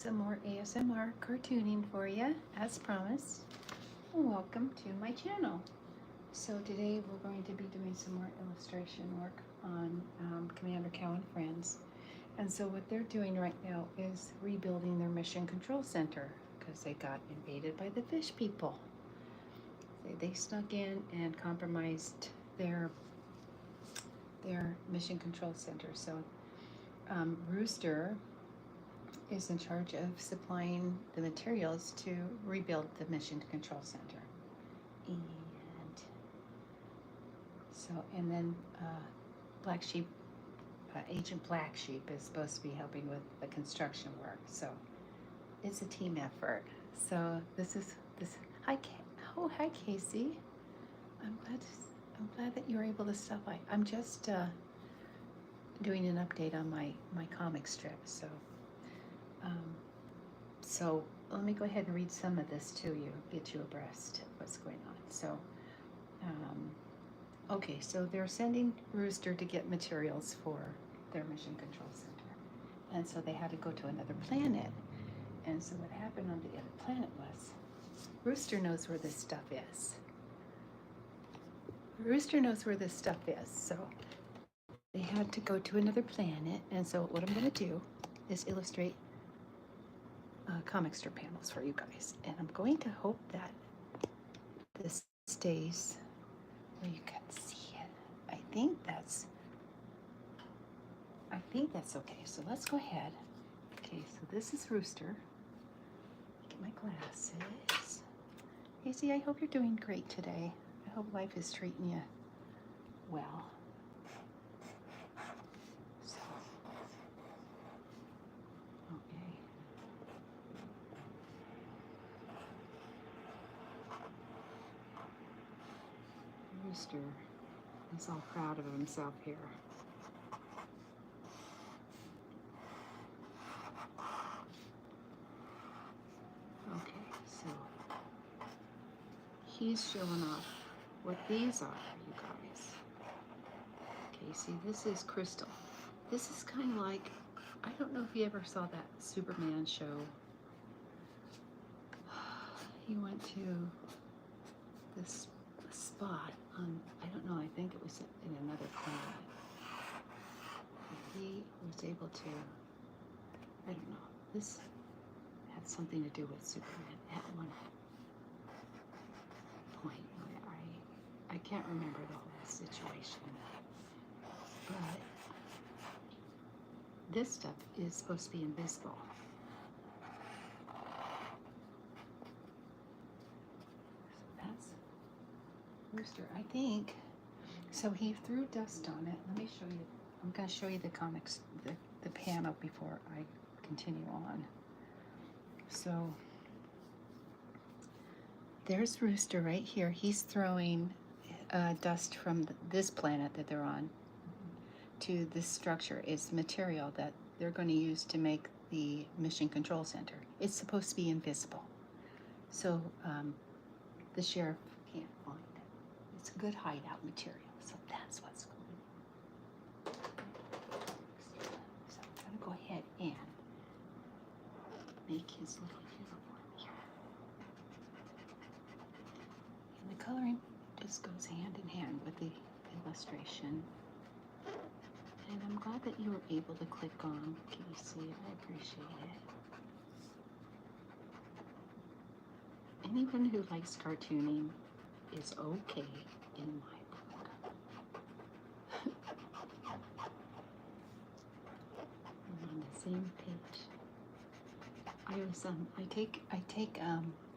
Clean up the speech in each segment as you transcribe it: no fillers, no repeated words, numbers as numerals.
Some more ASMR cartooning for you, as promised. Welcome to my channel. So today we're going to be doing some more illustration work on Commander Cow and Friends. And so what they're doing right now is rebuilding their mission control center because they got invaded by the fish people. They snuck in and compromised their mission control center. So Rooster is in charge of supplying the materials to rebuild the mission control center. And then Black Sheep, Agent Black Sheep is supposed to be helping with the construction work. So it's a team effort. So this. Hi, hi Casey. I'm glad that you were able to stop by. I'm just doing an update on my comic strip. So let me go ahead and read some of this to you, get you abreast of what's going on. So, okay, so they're sending Rooster to get materials for their mission control center. And so they had to go to another planet. And so what happened on the other planet was, Rooster knows where this stuff is. Rooster knows where this stuff is. So they had to go to another planet. And so what I'm going to do is illustrate comic strip panels for you guys, and I'm going to hope that this stays where you can see it. I think that's okay. So let's go ahead. Okay, so this is Rooster. Get my glasses. Casey, I hope you're doing great today. I hope life is treating you well. Rooster is all proud of himself here. Okay, so he's showing off what these are, you guys. Okay, see, this is Crystal. This is kind of like, I don't know if you ever saw that Superman show. He went to this spot on, I don't know, I think it was in another planet. He was able to, I don't know, this had something to do with Superman at one point. I can't remember the whole situation, but this stuff is supposed to be invisible. Rooster, I think. So he threw dust on it. Let me show you. I'm going to show you the comics, the panel before I continue on. So there's Rooster right here. He's throwing dust from this planet that they're on to this structure. It's material that they're going to use to make the mission control center. It's supposed to be invisible. So the sheriff can't find it. It's a good hideout material, so that's what's going on. So I'm going to go ahead and make his little uniform here. And the coloring just goes hand in hand with the illustration. And I'm glad that you were able to click on Casey. I appreciate it. Anyone who likes cartooning is okay in my book. I'm on the same page. I take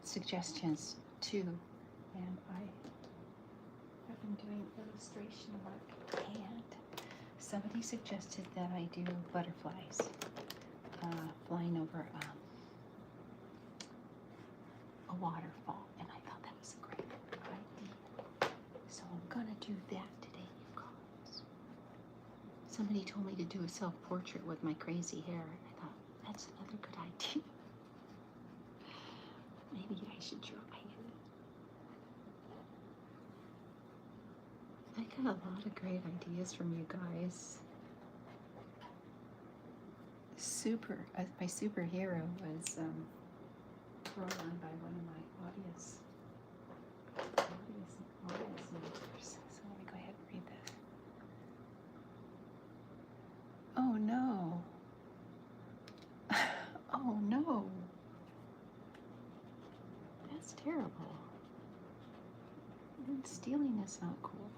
suggestions too, and I have been doing illustration work, and somebody suggested that I do butterflies flying over a waterfall, and I thought that was a great idea. So I'm gonna do that today, you guys. Somebody told me to do a self-portrait with my crazy hair, and I thought, that's another good idea. Maybe I should try it. I got a lot of great ideas from you guys. my superhero was thrown on by one of my audience members. So let me go ahead and read this. Oh no. Oh no. That's terrible. And stealing is not cool.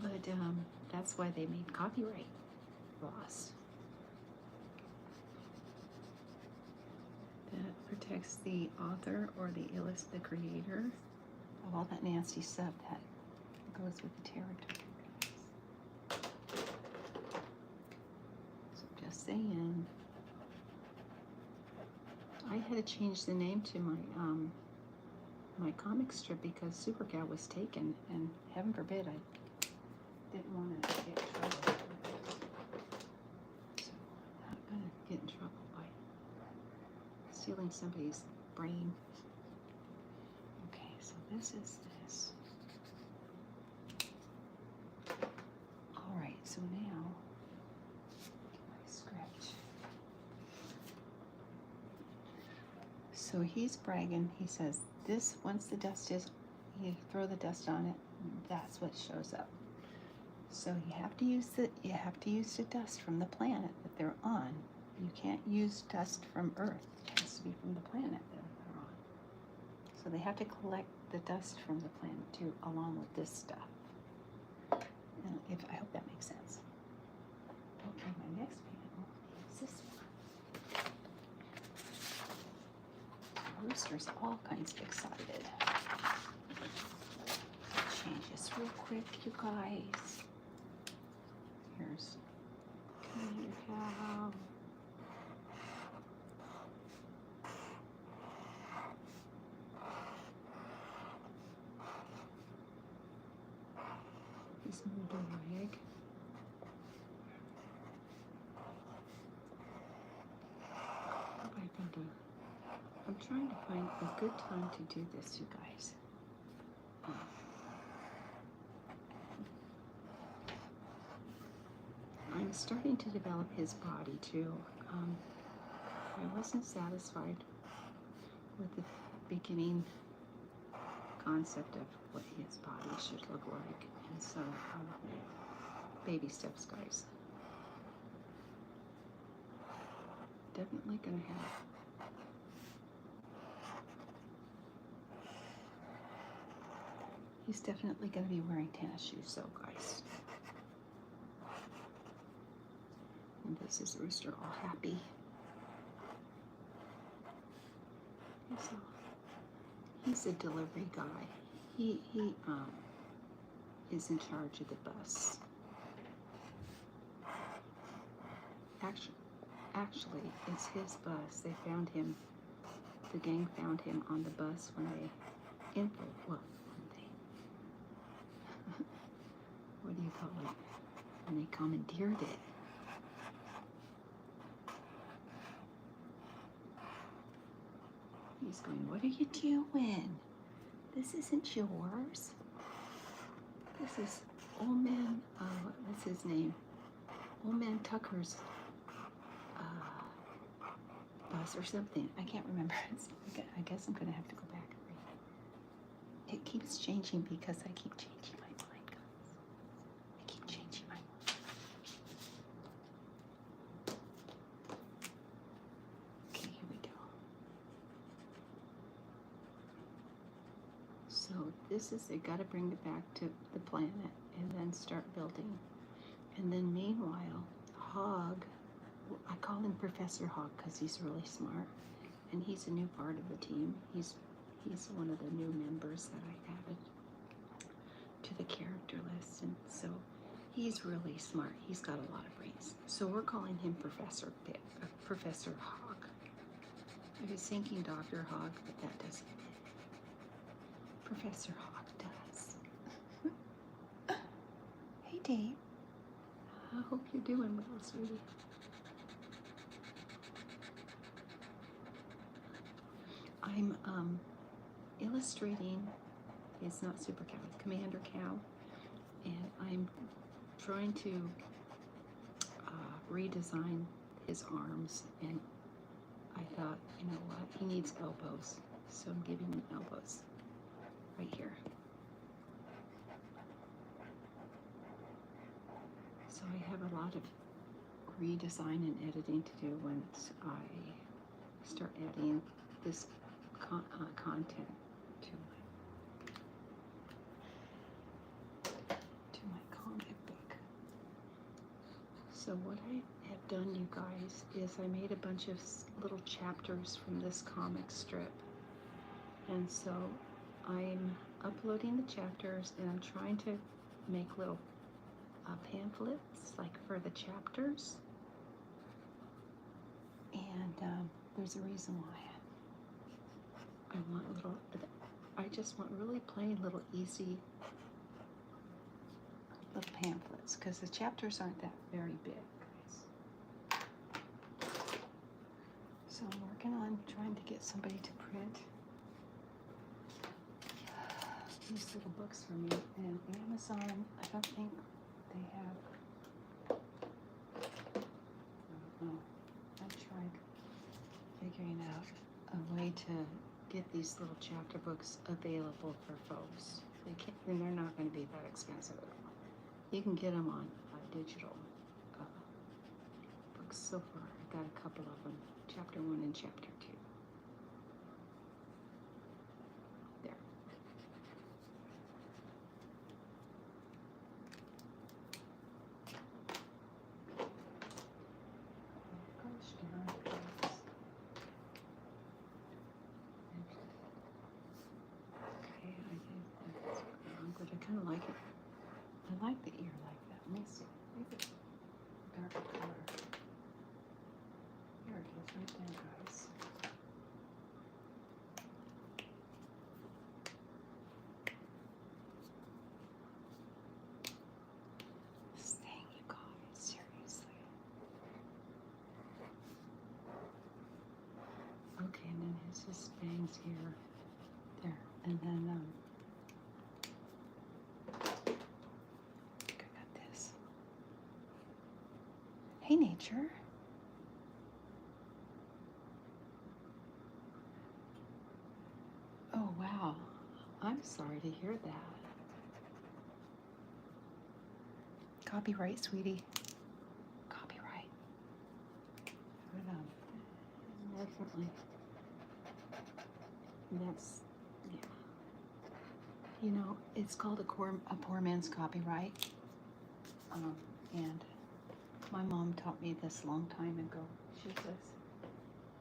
But that's why they made copyright laws. That protects the author or the creator of all that nasty stuff that goes with the territory. So just saying. I had to change the name to my comic strip because Super Cat was taken, and heaven forbid I didn't want to get in trouble. So I'm not gonna get in trouble by stealing somebody's brain. Okay, so this is this. All right, so now my script. So he's bragging. He says, "This once the dust is, you throw the dust on it. That's what shows up." So you have to use the dust from the planet that they're on. You can't use dust from Earth. It has to be from the planet that they're on. So they have to collect the dust from the planet too, along with this stuff. And I hope that makes sense. Okay, my next panel is this one. Rooster's all kinds of excited. Change this real quick, you guys. Here's Commander Cow. He's moved a leg. I'm trying to find a good time to do this, you guys. I'm starting to develop his body too. I wasn't satisfied with the beginning concept of what his body should look like, and so baby steps, guys. Definitely gonna have he's definitely gonna be wearing tennis shoes, so guys. And this is Rooster all happy. He's a delivery guy. He is in charge of the bus. Actually, it's his bus. They found him. The gang found him on the bus when they what do you call it? When they commandeered it. He's going, "What are you doing? This isn't yours. This is old man, what's his name? Old man Tucker's bus or something. I can't remember. I guess I'm going to have to go back and read it. It keeps changing because I keep changing my mind, guys. I keep changing my mind. Okay, here we go. So this is, they got to bring it back to the planet and then start building. And then meanwhile, Hog, I call him Professor Hog because he's really smart, and he's a new part of the team. He's one of the new members that I added to the character list, and so he's really smart. He's got a lot of brains. So we're calling him Professor Hog. I was thinking Dr. Hog, but that doesn't. Professor Hog does. Hey, Dave. I hope you're doing well, sweetie. I'm illustrating, it's not Super Cow, it's Commander Cow, and I'm trying to redesign his arms, and I thought, you know what, he needs elbows, so I'm giving him elbows right here. So I have a lot of redesign and editing to do once I start adding this content to my comic book. So what I have done, you guys, is I made a bunch of little chapters from this comic strip, and so I'm uploading the chapters, and I'm trying to make little pamphlets like for the chapters, and there's a reason why. I just want really plain little easy little pamphlets, because the chapters aren't that very big, guys. So I'm working on trying to get somebody to print these little books for me, and Amazon, I don't think they have, I don't know. I tried figuring out a way to get these little chapter books available for folks. They can't, and they're not going to be that expensive at all. You can get them on digital books. So far, I've got a couple of them, chapter 1 and chapter 2. There. Gosh darn it. Okay, I think that's wrong, but I kind of like it. I like the ear like that. Let me see. Maybe it's a darker color. Here it is right there, guys. This thing, you guys, seriously. Okay, and then his just bangs here. There. And then, hey, nature. Oh, wow. I'm sorry to hear that. Copyright, sweetie. Copyright. But, definitely. That's, yeah. You know, it's called a poor man's copyright. And my mom taught me this a long time ago. She says,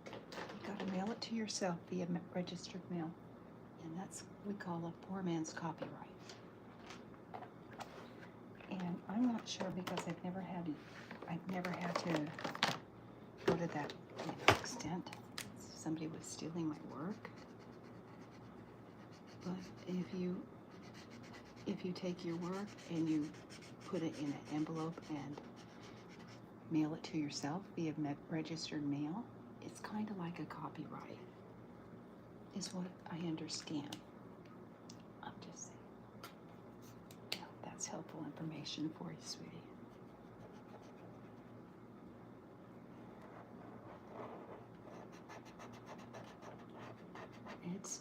you gotta mail it to yourself via registered mail. And that's what we call a poor man's copyright. And I'm not sure, because I've never had to go to that extent. Somebody was stealing my work. But if you take your work and you put it in an envelope and mail it to yourself via registered mail, it's kind of like a copyright, is what I understand. I'm just saying. I hope that's helpful information for you, sweetie.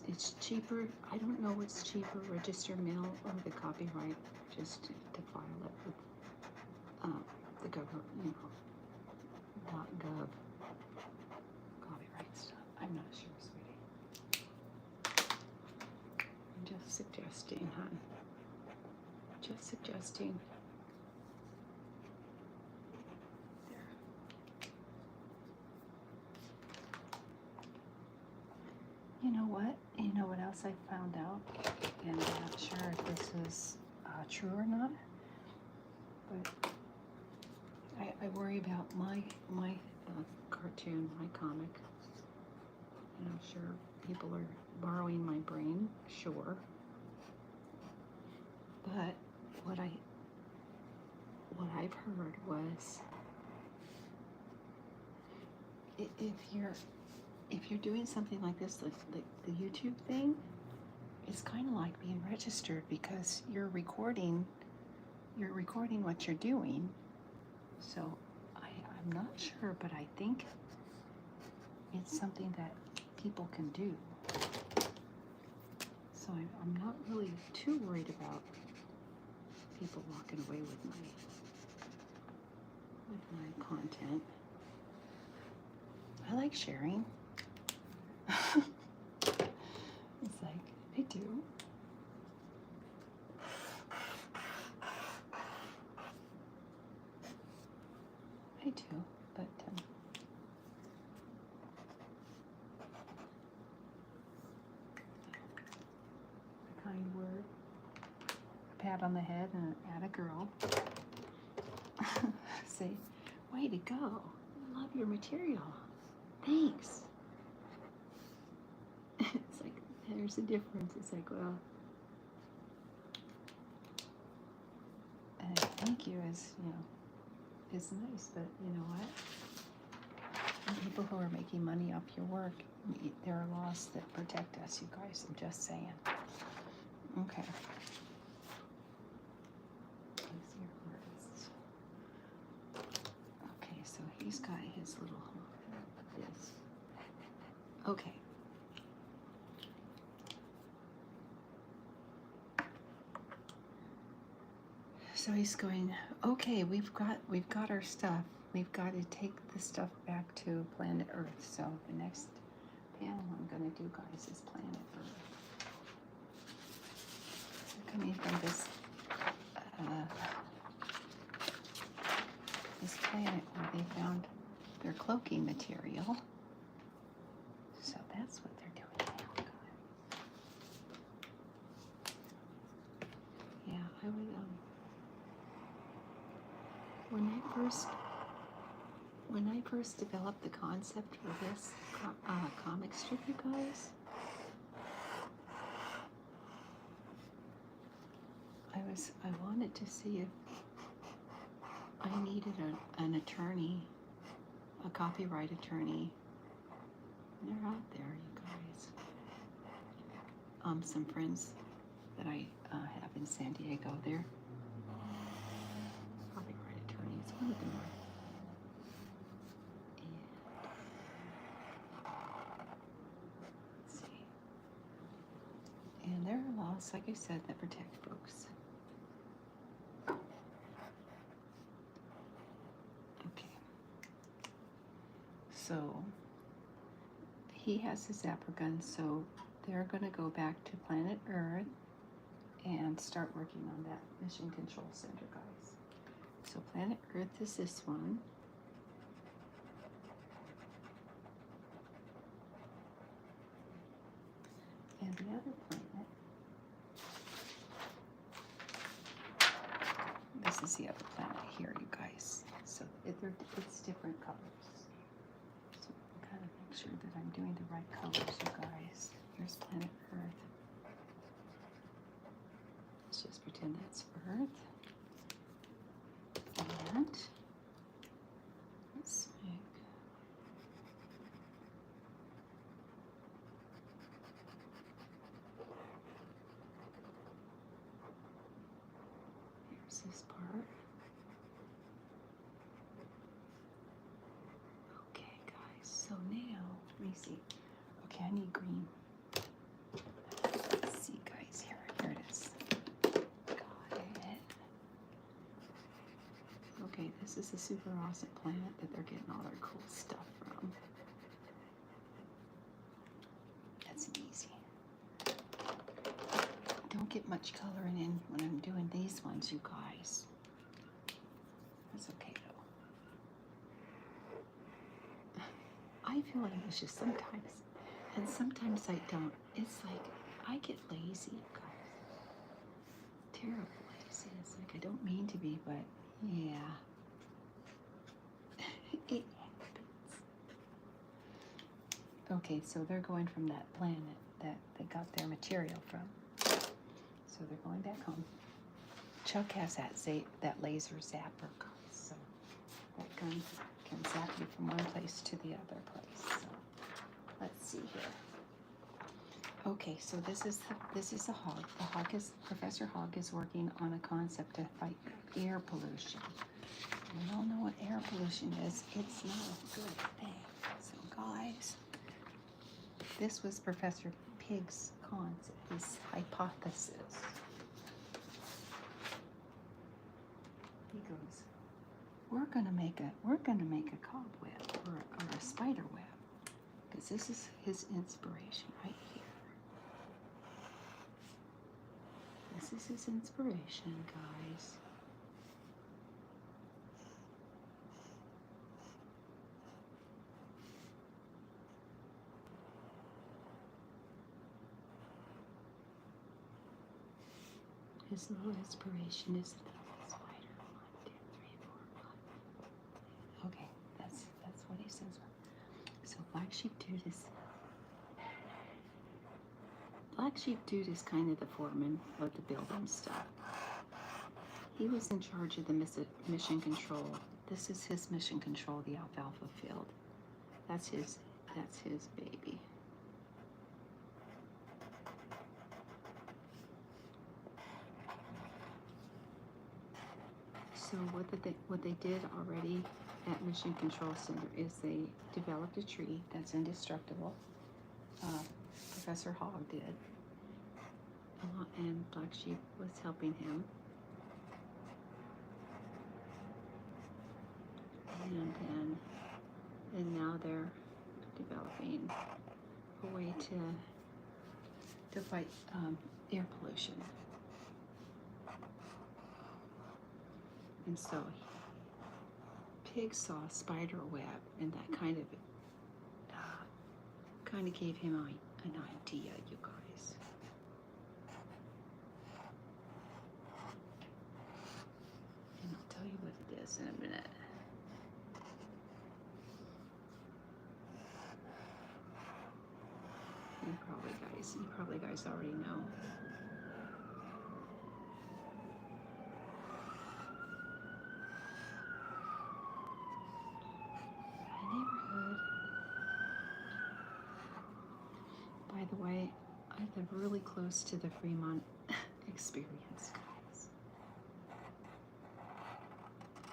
It's cheaper. I don't know what's cheaper, registered mail or the copyright, just to file it with the government, you know, .gov copyright stuff. I'm not sure, sweetie. I'm just suggesting, hon. Just suggesting. You know what? You know what else I found out? And I'm not sure if this is true or not, but I worry about my cartoon, my comic. And I'm sure people are borrowing my brain, sure. But what I've heard was, if you're doing something like this, like the YouTube thing, it's kind of like being registered, because you're recording you're recording what you're doing. So I'm not sure, but I think it's something that people can do. So I'm not really too worried about people walking away with my content. I like sharing. It's like, I do. I do, but a kind word, a pat on the head, and at a girl. Say, way to go. I love your material. Thanks. It's like, there's a difference. It's like, well, thank you is, is nice, but you know what? And people who are making money off your work, there are laws that protect us, you guys. I'm just saying. Okay. Easier words. Okay, so he's got his little this. Okay. So he's going, okay, we've got our stuff. We've got to take the stuff back to planet Earth. So the next panel I'm going to do, guys, is planet Earth. So coming from this this planet where they found their cloaking material. So that's what they're doing now, guys. Yeah, I would when I first developed the concept for this comic strip, you guys, I wanted to see if I needed an attorney, a copyright attorney. They're out there, you guys. Some friends that I have in San Diego, they're copyright attorneys. One of them are. Let's see. And there are laws, like I said, that protect folks. Okay. So he has his zapper gun, so they're going to go back to planet Earth and start working on that mission control center, guys. So planet Earth is this one. And the other planet, this is the other planet here, you guys. So it's different colors. So I gotta make sure that I'm doing the right colors, you guys. Here's planet Earth. Let's just pretend that's Earth. And let's make here's this part. Okay, guys, so now let me see. Okay, I need green. Let's see, guys, here it is. Got it. Okay, this is a super awesome planet that they're getting all their cool stuff from. That's easy. Don't get much coloring in when I'm doing these ones, you guys. That's okay though. I feel ambitious sometimes, and sometimes I don't. It's like I get lazy, you guys. Terrible lazy. It's like I don't mean to be, but yeah. It happens. Okay, so they're going from that planet that they got their material from. So they're going back home. Chuck has that laser zapper, guys. So that gun can zap you from one place to the other place. So let's see here. Okay, so this is a hog. The hog is Professor Hog is working on a concept to fight air pollution. We all know what air pollution is. It's not a good thing. So guys, this was Professor Pig's concept, his hypothesis. He goes, we're gonna make a cobweb or a spider web. Because this is his inspiration right here. This is his inspiration, guys. His little inspiration is the spider. 1, 2, 3, 4, 5. Okay, that's what he says. So Black Sheep Dude is kind of the foreman of the building stuff. He was in charge of the mission control. This is his mission control, the alfalfa field. That's his baby. So what they did already at Mission Control Center is they developed a tree that's indestructible. Professor Hogg did. And Black Sheep was helping him. And now they're developing a way to fight air pollution. And so Pig saw a spider web, and that kind of gave him an idea, you guys. And I'll tell you what it is in a minute. You probably guys already know. Neighborhood. By the way, I live really close to the Fremont Experience, guys.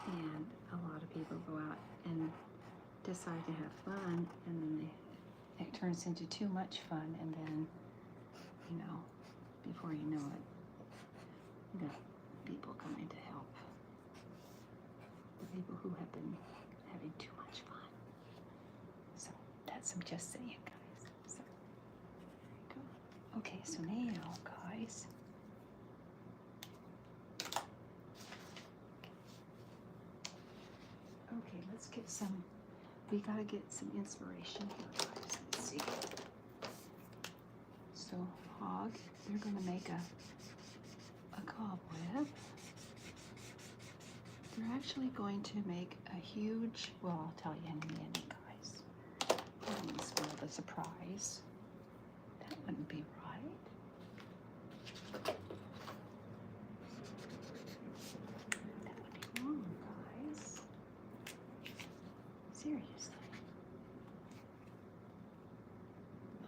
And a lot of people go out and decide to have fun, and then it turns into too much fun, and then, before you know it, you got people coming to help the people who have been having too much fun. So that's, I'm just saying, guys. So there you go. Okay, so now, guys, okay, let's get some. We gotta get some inspiration here, guys. Let's see. So Hog, they're gonna make a cobweb. They're actually going to make a huge, well, I'll tell you in a minute, guys. I don't want to spoil the surprise. That wouldn't be right. That would be wrong, guys. Seriously.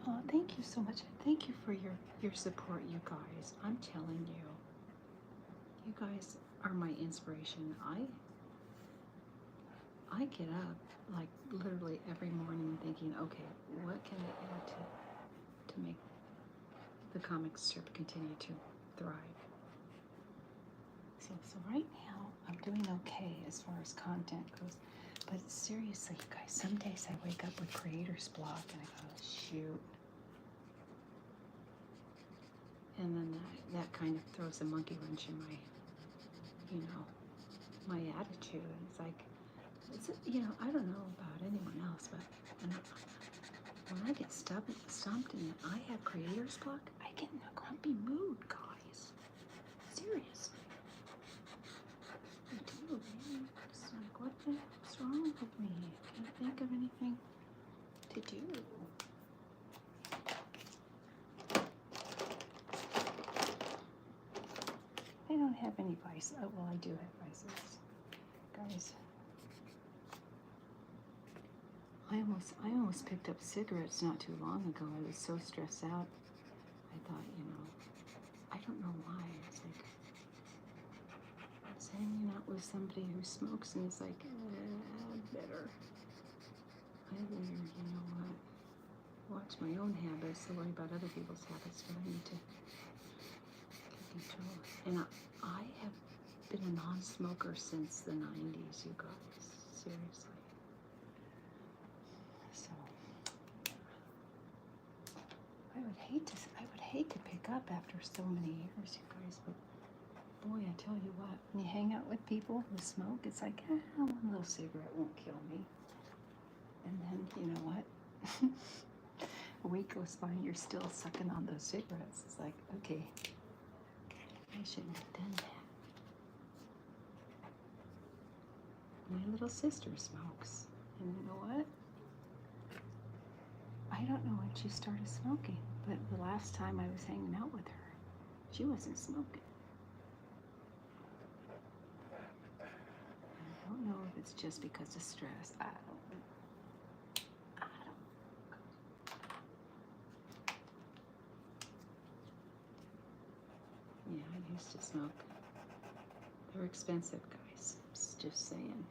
Oh, thank you so much. Thank you for your support, you guys. I'm telling you. You guys are my inspiration. I get up like literally every morning thinking, okay, what can I add to make the comic strip continue to thrive? So right now I'm doing okay as far as content goes, but seriously, you guys, some days I wake up with creator's block and I go, shoot. And then that kind of throws a monkey wrench in my attitude. It's like, I don't know about anyone else, but when I get stumped and I have creator's block, I get in a grumpy mood, guys. Seriously. I do, man. It's like, what's wrong with me? I can't think of anything to do. I don't have any vices. Oh, well, I do have vices, guys. I almost picked up cigarettes not too long ago. I was so stressed out. somebody who smokes and is like, better. I better, you know what? Watch my own habits, to worry about other people's habits, but I need to get control. And I have been a non-smoker since the 90s, you guys. Seriously. So I would hate to pick up after so many years, you guys, but boy, I tell you what, when you hang out with people who smoke, it's like, one little cigarette won't kill me. And then, you know what? A week goes by and you're still sucking on those cigarettes. It's like, okay, I shouldn't have done that. My little sister smokes. And you know what? I don't know when she started smoking, but the last time I was hanging out with her, she wasn't smoking. I don't know if it's just because of stress. I don't know. Yeah, I used to smoke. They're expensive, guys. Just saying.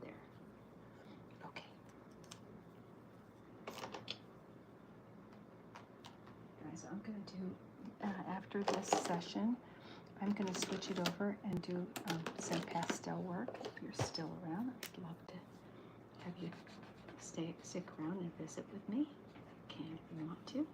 There. Okay. Guys, I'm going to do, after this session, I'm going to switch it over and do some pastel work. If you're still around, I'd love to have you stick around and visit with me. Can if you want to.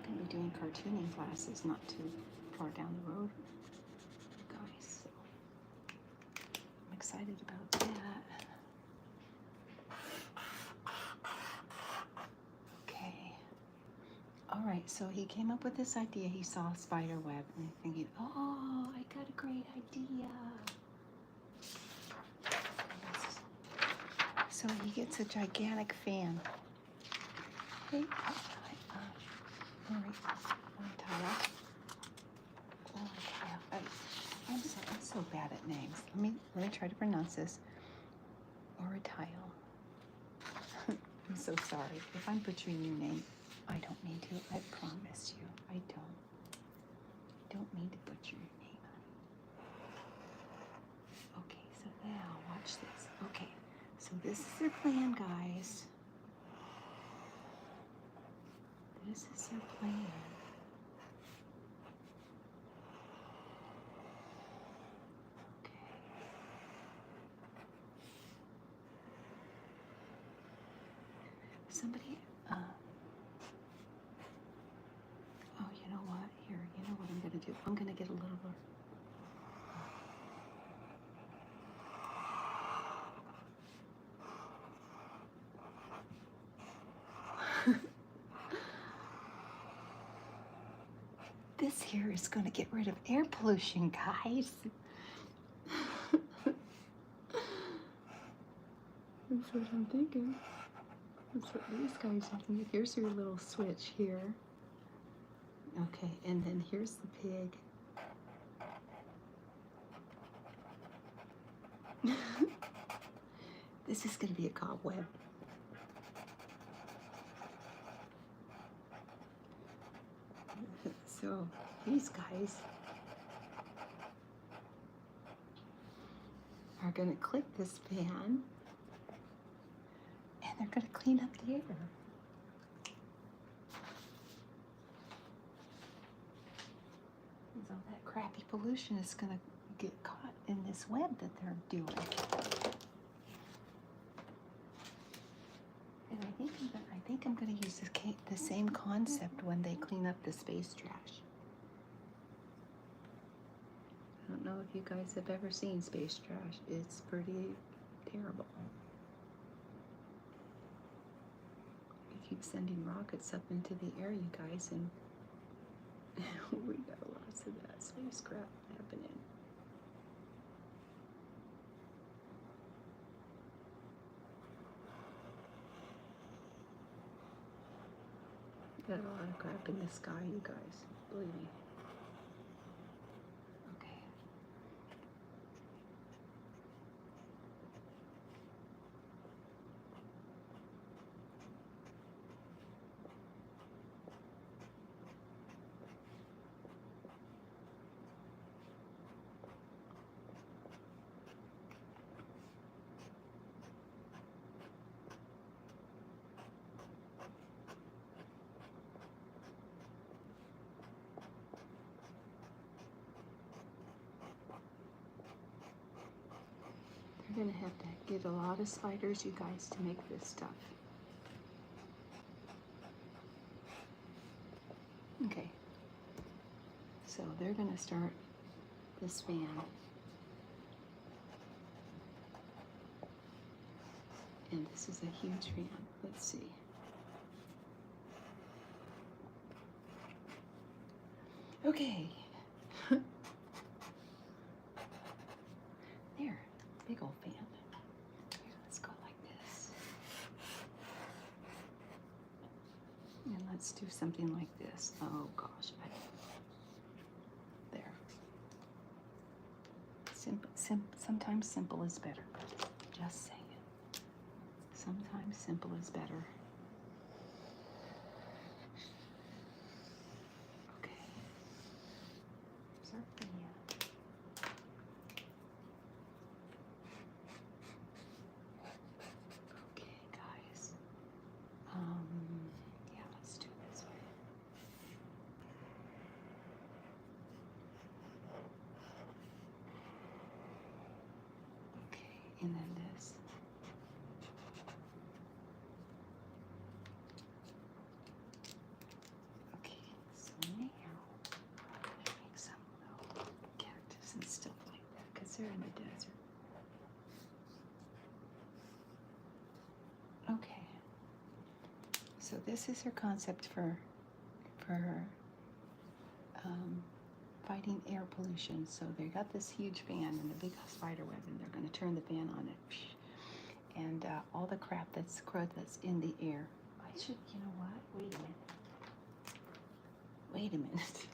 I'm going to be doing cartooning classes not too far down the road, guys. So I'm excited about that. Okay. All right, so he came up with this idea. He saw a spider web and he's thinking, oh, I got a great idea. So he gets a gigantic fan. Hey, all right, I'm so bad at names. Let me try to pronounce this. Oratile. I'm so sorry. If I'm butchering your name, I don't mean to. I promise you, I don't mean to butcher your name, honey. Okay, so now watch this. Okay, so this is their plan, guys. This is their plan. Okay. Somebody, oh, you know what? Here, you know what I'm gonna do? I'm gonna get a little more. This here is going to get rid of air pollution, guys. That's what I'm thinking. That's what these guys are thinking. Here's your little switch here. Okay, and then here's the pig. This is going to be a cobweb. So these guys are going to click this pan and they're going to clean up the air. All that crappy pollution is going to get caught in this web that they're doing. And I think I'm going to use the same concept when they clean up the space trash. I don't know if you guys have ever seen space trash. It's pretty terrible. They keep sending rockets up into the air, you guys, and we got lots of that space crap happening. Got a lot of crap in the sky, you guys. Believe me. Okay. gonna have to get a lot of spiders, you guys, to make this stuff. Okay, so they're gonna start this fan. And this is a huge fan. Let's see. Okay. There, big old fan. Here, let's go like this. And let's do something like this. Oh gosh, there. Sometimes simple is better. Just saying. Sometimes simple is better. Okay. Sardinia. Okay, guys. Yeah, let's do it this way. Okay, and then this. Okay, so now I'm gonna make some little cactus and stuff like that because they're in the desert. Okay, so this is her concept for fighting air pollution. So they got this huge fan and a big spider web, and they're going to turn the fan on it, and all the crap that's in the air. I should, you know what? Wait a minute. Wait a minute.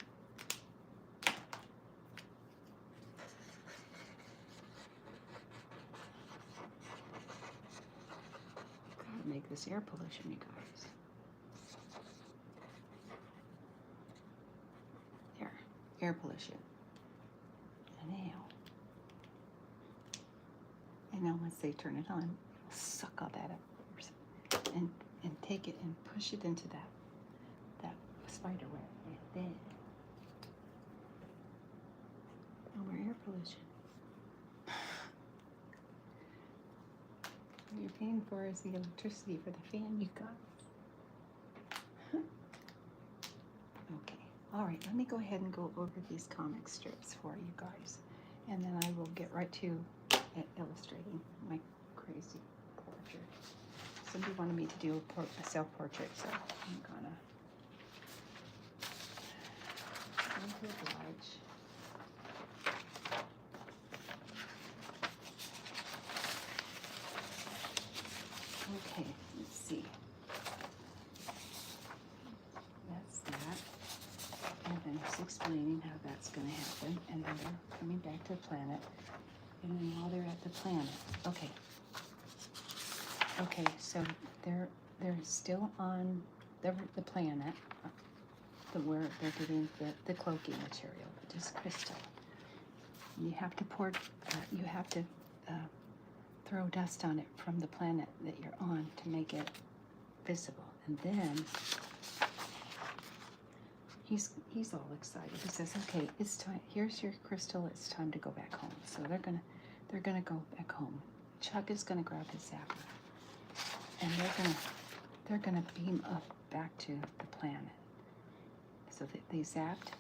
Gotta make this air pollution, you guys. There, air pollution. And now once they turn it on, it'll suck all that up and take it and push it into that spider web. And then no more air pollution. What you're paying for is the electricity for the fan you got. Okay. All right, let me go ahead and go over these comic strips for you guys. And then I will get right to illustrating my crazy portrait. Somebody wanted me to do a self-portrait, so I'm gonna oblige. Okay, let's see. That's that. And then he's explaining how that's going to happen. And then they're coming back to the planet. And then while they're at the planet, okay. Okay, so they're still on the planet, where they're getting the cloaking material, which is crystal. You have to throw dust on it from the planet that you're on to make it visible. And then he's all excited. He says, "Okay, it's time. Here's your crystal. It's time to go back home." So they're gonna go back home. Chuck is gonna grab his zapper, and they're gonna beam up back to the planet. So they zapped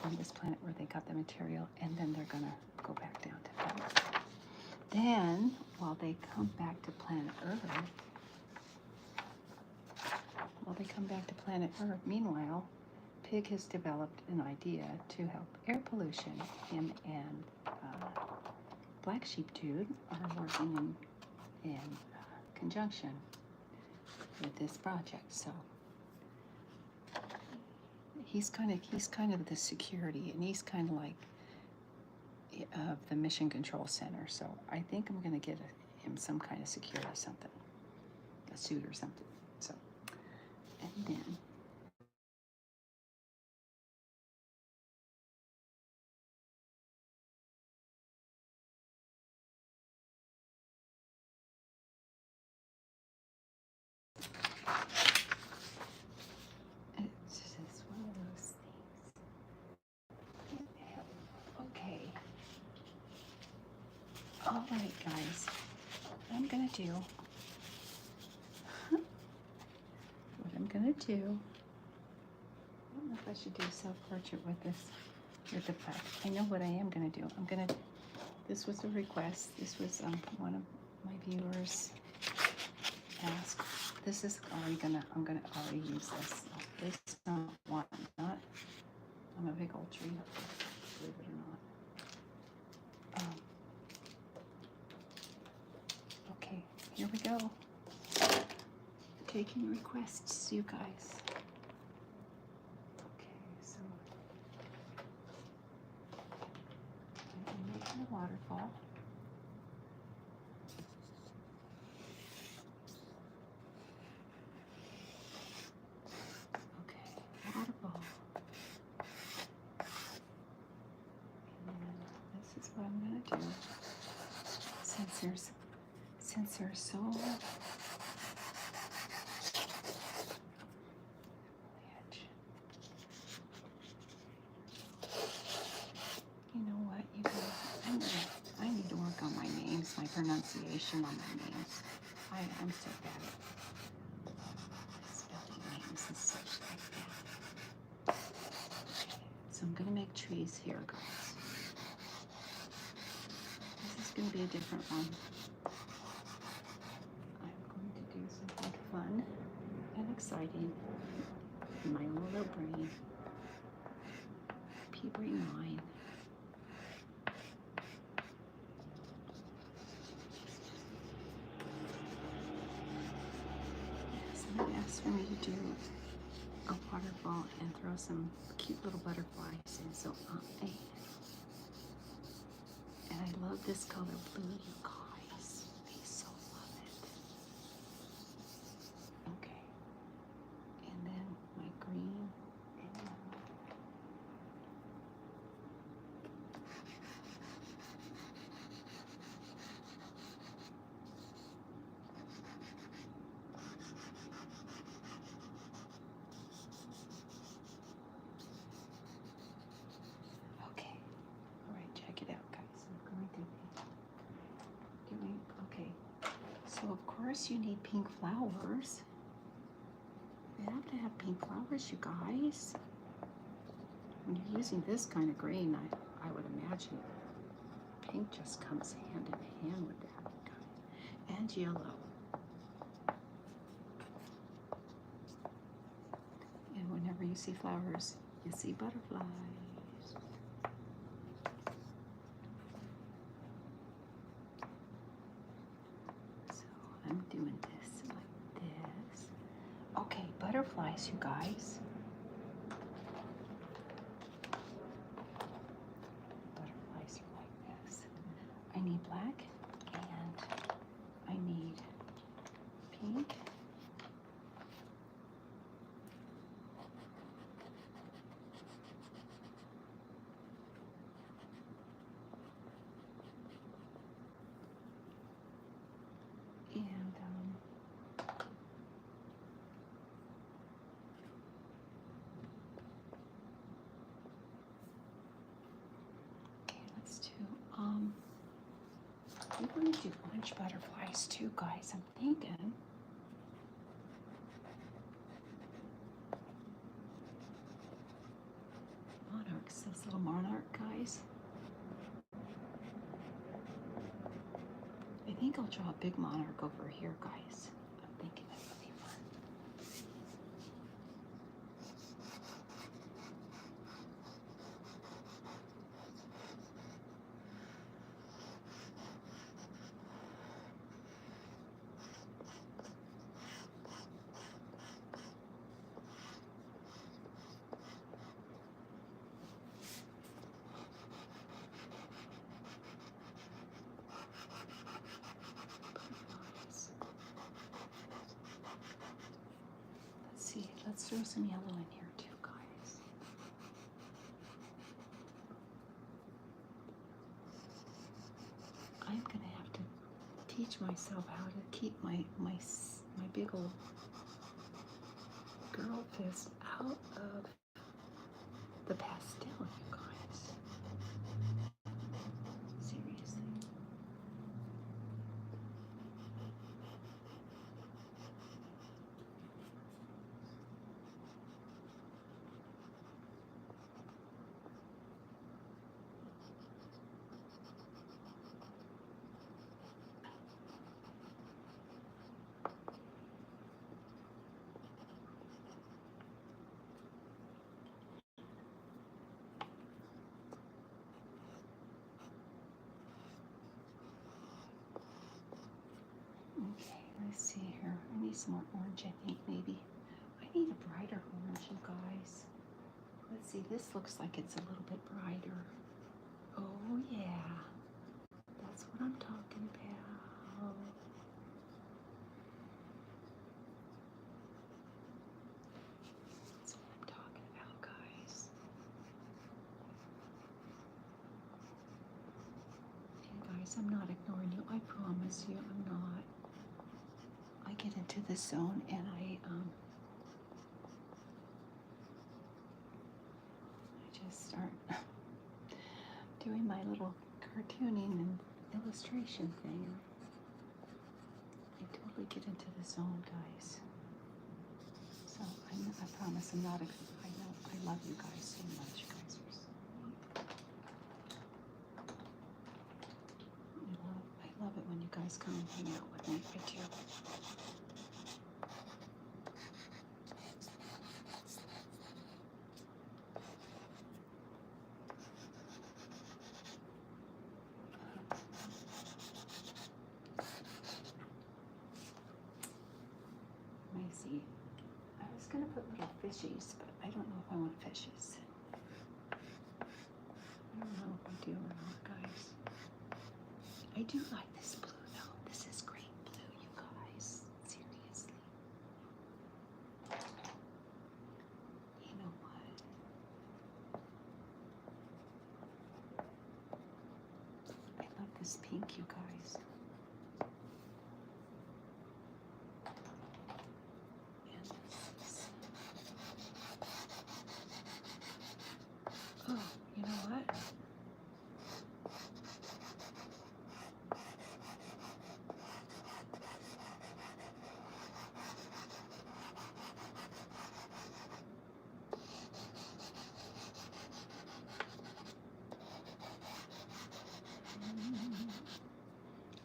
on this planet where they got the material, and then they're gonna go back down to Earth. Then, while they come back to planet Earth, meanwhile, Pig has developed an idea to help air pollution. Him and Black Sheep Dude are working in conjunction with this project. So he's kind of the security, and he's kind of like of the Mission Control Center. So I think I'm going to get him some kind of security, something, a suit or something. So, and then it's just one of those things. Okay. All right, guys. What I'm gonna do. What I'm gonna do. I don't know if I should do self-portrait with this, with the fact. I know what I am gonna do. This was a request. This was one of my viewers asked. This is I'm gonna already use this. This is not one, not, I'm a big old tree, believe it or not. Okay, here we go. Taking requests, you guys. Okay, so I'm making a waterfall. Okay, waterfall. And this is what I'm gonna do. Since they're so you know what, you guys, I need to work on my names, my pronunciation on my names. I'm so bad at spelling names and such like that. So I'm gonna make trees here, guys. This is gonna be a different one. I'm going to do something fun and exciting in my own little brain. Pea-brain mind. Somebody asked for me to do a waterfall and throw some cute little butterflies in, so and I love this color blue, you guys. I so love it. Okay, and then my green and yellow. Okay, all right, check it out, guys. I'm going to be doing, okay. So of course you need pink flowers. You have to have pink flowers, you guys. When you're using this kind of green, I would imagine pink just comes hand in hand with that, guys. And yellow. And whenever you see flowers, you see butterflies. So I'm doing this like this. Okay, butterflies, you guys. Butterflies are like this. I need black and I need pink. And okay, let's do we're going to do orange butterflies too, guys. I'm thinking. Monarchs, those little monarch guys. I think I'll draw a big monarch over here, guys. I'm thinking it would be fun. Let's see, let's throw some yellow in here too, guys. I'm gonna have to teach myself how to keep my big old girl fist out of the pastel, you guys. Seriously. Let's see here. I need some more orange, I think, maybe. I need a brighter orange, you guys. Let's see, this looks like it's a little bit brighter. Oh, yeah. That's what I'm talking about. That's what I'm talking about, guys. Hey, guys, I'm not ignoring you. I promise you, I'm not. I get into the zone and I just start doing my little cartooning and illustration thing. I totally get into the zone, guys. So I promise I'm not. I know I love you guys so much. You guys are so sweet. I love it when you guys come and hang out with me. I do. Let me see. I was gonna put little fishies, but I don't know if I want fishes. I don't know if I do or not, guys. I do like this blue though. This is great blue, you guys. Seriously. You know what? I love this pink, you guys. Oh, you know what?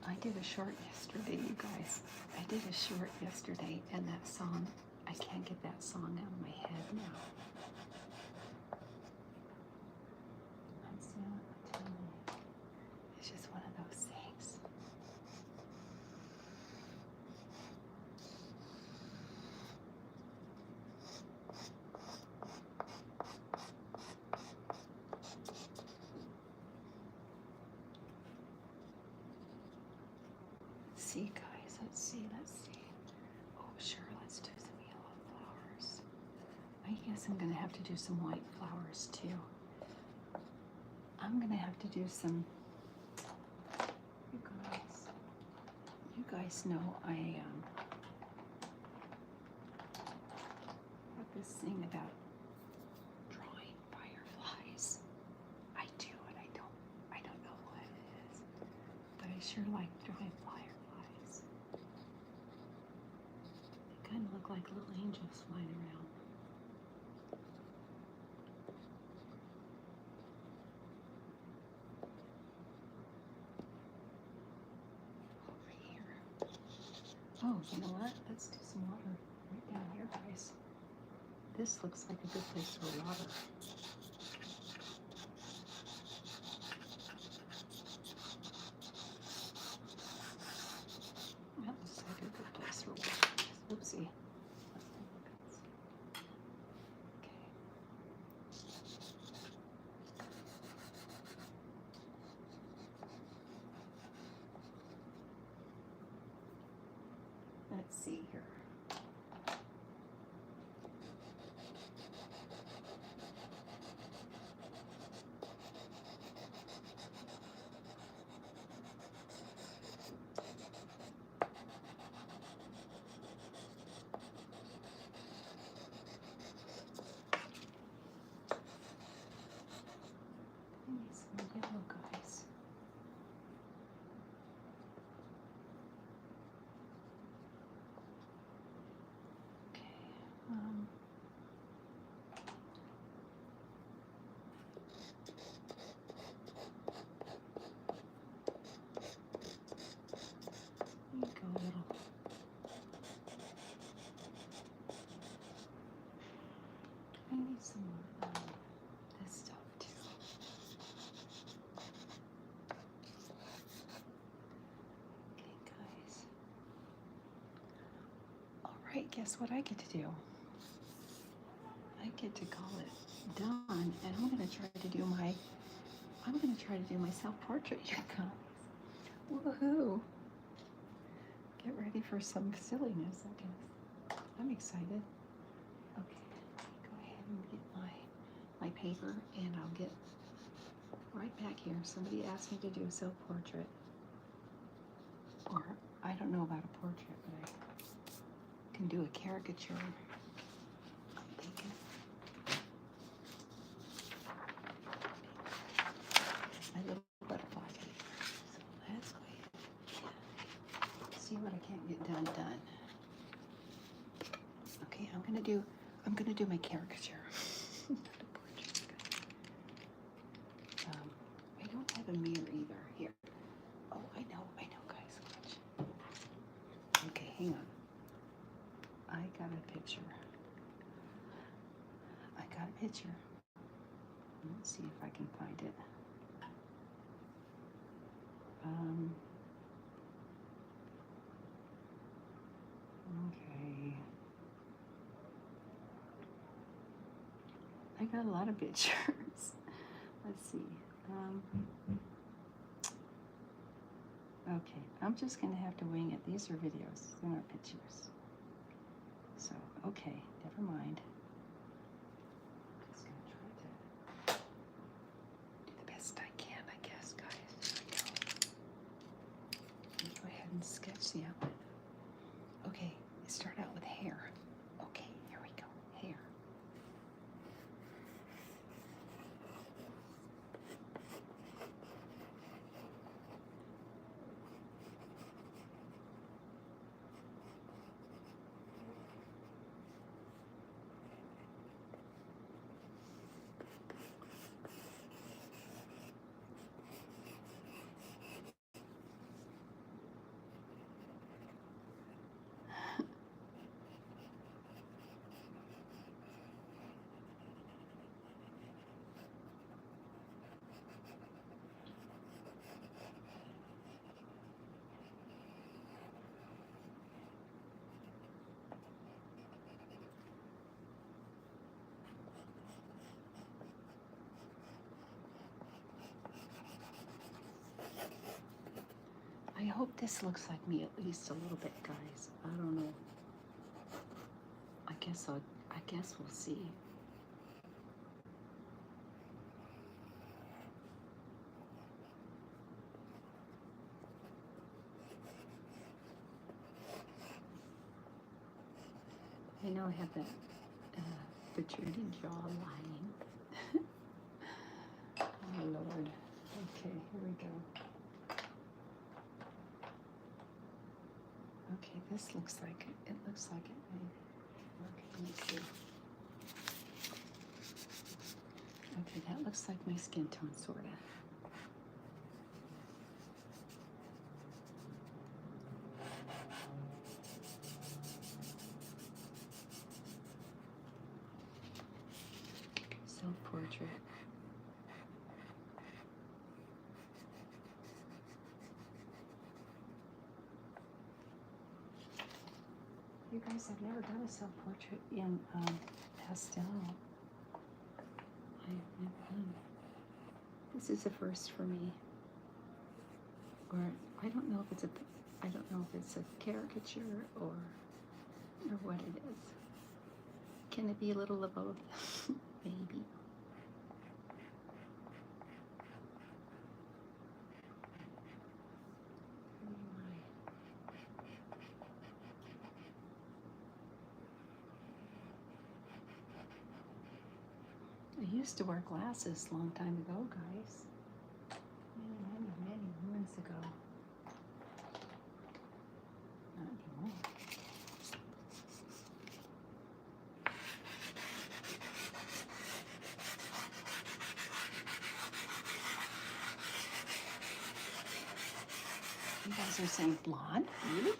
I did a short yesterday, you guys. I did a short yesterday, and that song, I can't get that song out of my head now. I'm telling you, it's just one of those things. Let's see, guys, let's see. Oh, sure, let's do some yellow flowers. I guess I'm gonna have to do some white flowers too. I'm gonna have to do some, you guys know I have this thing about drawing fireflies. I do, and I don't know what it is, but I sure like drawing fireflies. They kind of look like little angels flying around. Oh, you know what? Let's do some water right down here, guys. This looks like a good place for water. That looks like a good place for water. Oopsie. Let's see here. I need some yellow, guys. I need some more this stuff too. Okay, guys. guess what I get to do? I get to call it done, and I'm gonna try to do my self-portrait, you guys. Woohoo! Get ready for some silliness, I guess. I'm excited. Okay, go ahead and get my paper, and I'll get right back here. Somebody asked me to do a self-portrait, or I don't know about a portrait, but I can do a caricature. I'm thinking. My little butterfly paper. So let's go ahead. See what I can't get done. Okay, I'm gonna do my caricature. Not a portrait. I don't have a mirror either. Here. Oh, I know, guys. Watch. Okay, hang on. I got a picture. Let's see if I can find it. Okay. I got a lot of pictures. Let's see. Okay, I'm just gonna have to wing it. These are videos, they're not pictures. So, okay, never mind. I'm just gonna try to do the best I can, I guess, guys. Here we go. Let me go ahead and sketch the outline. Okay, start out with hair. Okay, here we go, hair. I hope this looks like me at least a little bit, guys. I don't know. I guess we'll see. I know I have that protruding jawline. Oh Lord. Okay, here we go. Okay, this looks like it. It looks like it may work. Let me see. Okay, that looks like my skin tone, sort of. Self-portrait. You guys, I've never done a self-portrait in pastel. I've never done. This is a first for me. Or I don't know if it's a caricature or what it is. Can it be a little of both? Maybe. I used to wear glasses a long time ago, guys. Many moons ago. Not anymore. You guys are saying blonde? Really?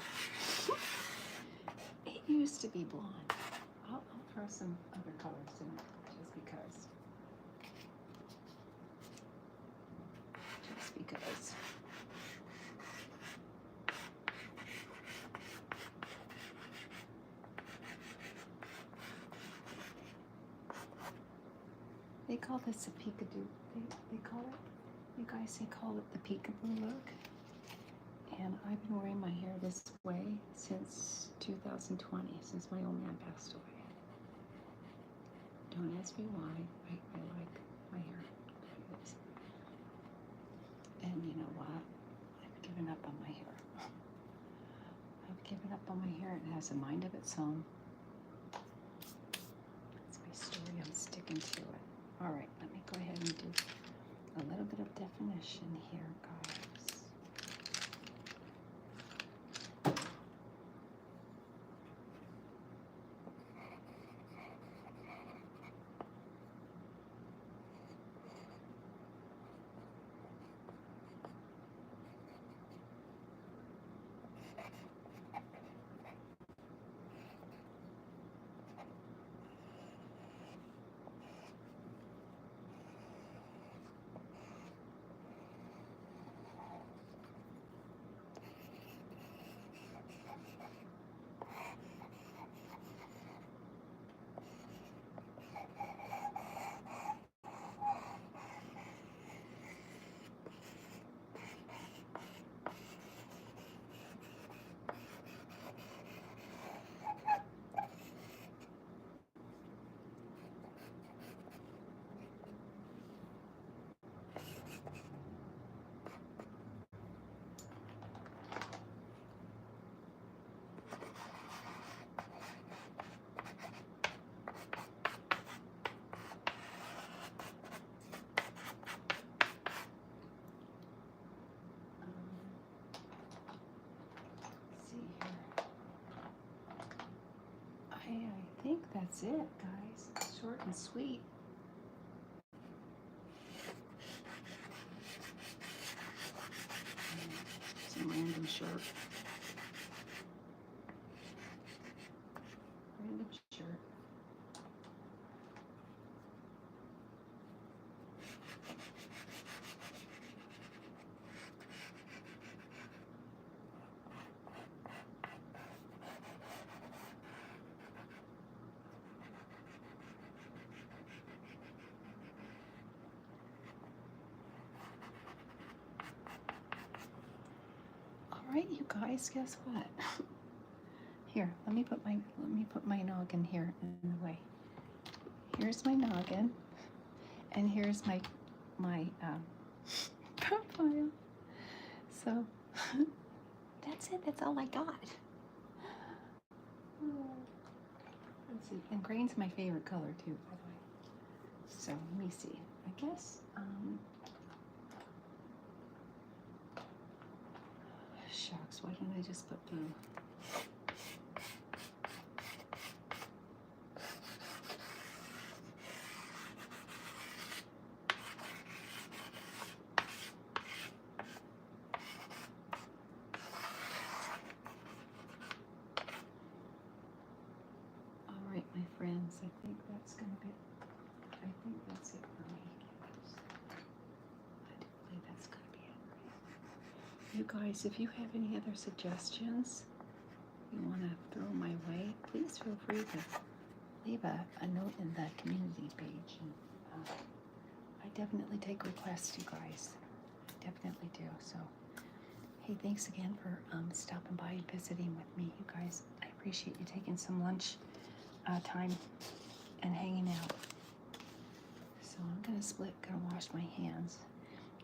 It used to be blonde. I'll throw some other colors in it just because. They call this a peekaboo. They call it, you guys, they call it the peekaboo look. And I've been wearing my hair this way since 2020, since my old man passed away. Don't ask me why. I like my hair. And you know what? I've given up on my hair. I've given up on my hair. It has a mind of its own. That's my story. I'm sticking to it. All right, let me go ahead and do a little bit of definition here, guys. I think that's it, guys. Short and sweet. Some random shirt. Random shirt. Alright, you guys, guess what? Here, let me put my noggin here in the way. Here's my noggin, and here's my profile. So that's it. That's all I got. Let's see. And green's my favorite color too, by the way. So let me see. I guess shucks, why don't I just put blue? Alright, my friends, I think that's it for me. I do believe that's gonna be it. You guys, if you have any other suggestions you want to throw my way, please feel free to leave a note in the community page. And I definitely take requests, you guys. I definitely do. So, hey, thanks again for stopping by and visiting with me, you guys. I appreciate you taking some lunch time and hanging out. So I'm gonna wash my hands,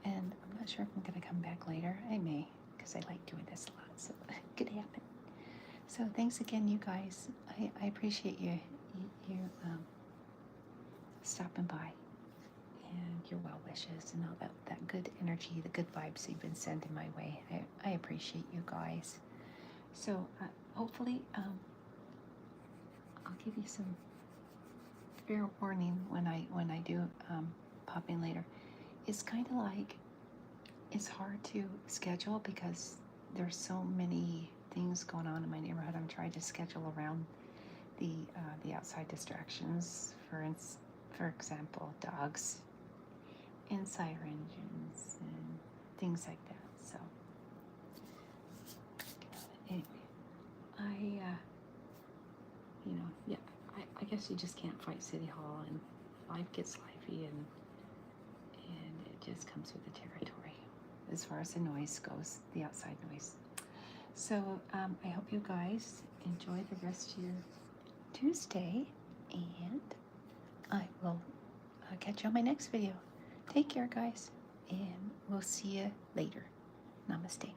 and I'm not sure if I'm gonna come back later. I may, because I like doing this a lot, so it could happen. So thanks again, you guys. I appreciate you stopping by, and your well wishes and all that good energy, the good vibes you've been sending my way. I appreciate you guys. So hopefully I'll give you some fair warning when I do pop in later. It's kind of like, it's hard to schedule because there's so many things going on in my neighborhood. I'm trying to schedule around the outside distractions. For example, dogs and siren engines and things like that. So anyway, I guess you just can't fight City Hall, and life gets life. topography, and it just comes with the territory as far as the noise goes, the outside noise. So I hope you guys enjoy the rest of your Tuesday, and I will catch you on my next video. Take care, guys, and we'll see you later. Namaste.